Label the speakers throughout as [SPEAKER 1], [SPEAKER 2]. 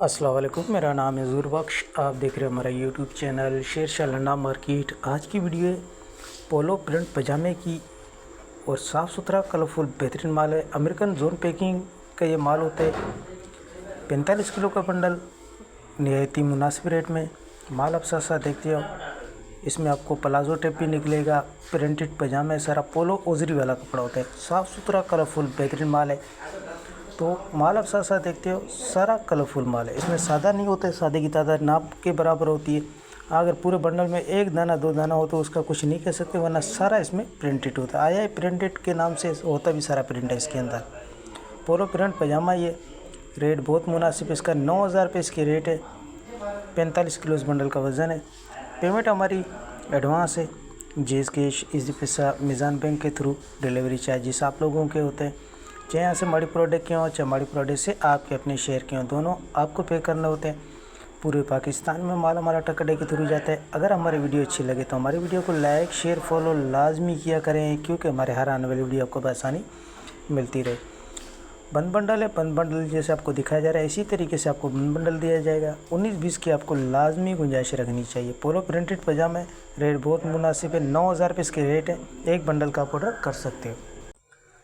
[SPEAKER 1] अस्सलाम वालेकुम, मेरा नाम है ज़ूर बख्श। आप देख रहे हैं हमारा YouTube channel Shershah Landa market. आज की वीडियो है पोलो प्रिंट पजामे की और साफ़ सुथरा कलरफुल बेहतरीन माल है। अमेरिकन जोन पैकिंग का ये माल होता है। 45 किलो का बंडल निहायत ही मुनासिब रेट में माल आप साथ साथ देखते हो। इसमें आपको प्लाजो टाइप भी निकलेगा, प्रिंटेड पजामा है, सारा पोलो ओजरी वाला कपड़ा होता है। साफ़ सुथरा कलरफुल बेहतरीन माल है। तो माल आप साथ साथ देखते हो, सारा कलरफुल माल है। इसमें सादा नहीं होता है, सादे की तादाद नाप के बराबर होती है। अगर पूरे बंडल में एक दाना दो दाना हो तो उसका कुछ नहीं कह सकते, वरना सारा इसमें प्रिंटेड होता है। आया है प्रिंटेड के नाम से होता भी सारा प्रिंट है इसके अंदर। पोलो प्रिंट पजामा, ये रेट बहुत मुनासिब है। इसका 9,000 रुपये इसकी रेट है। 45 किलो इस बंडल का वज़न है। पेमेंट हमारी एडवांस है, जेज कैश, इजी पैसा, मीज़ान बैंक के थ्रू। डिलीवरी चार्जेस आप लोगों के होते हैं, चाहे यहाँ से हमारी प्रोडक्ट के हों चाहे हमारी प्रोडक्ट से आपके अपने शेयर के हों, दोनों आपको पे करने होते हैं। पूरे पाकिस्तान में माल हमारा टकड़े के थ्रू जाता है। अगर हमारी वीडियो अच्छी लगे तो हमारी वीडियो को लाइक शेयर फॉलो लाजमी किया करें, क्योंकि हमारे हर आने वाली वीडियो आपको आसानी मिलती रहे। बंद बंडल है, बंद बंडल जैसे आपको दिखाया जा रहा है इसी तरीके से आपको बंद बंडल दिया जाएगा। 19-20 की आपको लाजमी गुंजाइश रखनी चाहिए। पोलो प्रिंटेड पजामे, रेट बहुत मुनासिब है। 9,000 रुपये इसके रेट है। एक बंडल का आप ऑर्डर कर सकते हो।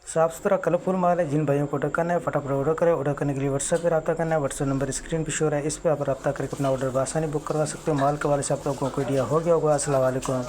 [SPEAKER 1] साफ़ सुथरा कलरफुल माल है। जिन भाइयों को ऑर्डर करना है फटाफट ऑर्डर करें। ऑर्डर करने के लिए व्हाट्सएप पर रब्ता करना है। व्हाट्सएप नंबर स्क्रीन पर शो हो रहा है, इस पर आप रब्ता करके अपना ऑर्डर आसानी बुक करवा सकते हो। माल के वाले से आप लोगों को आइडिया हो गया होगा। अस्सलाम वालेकुम।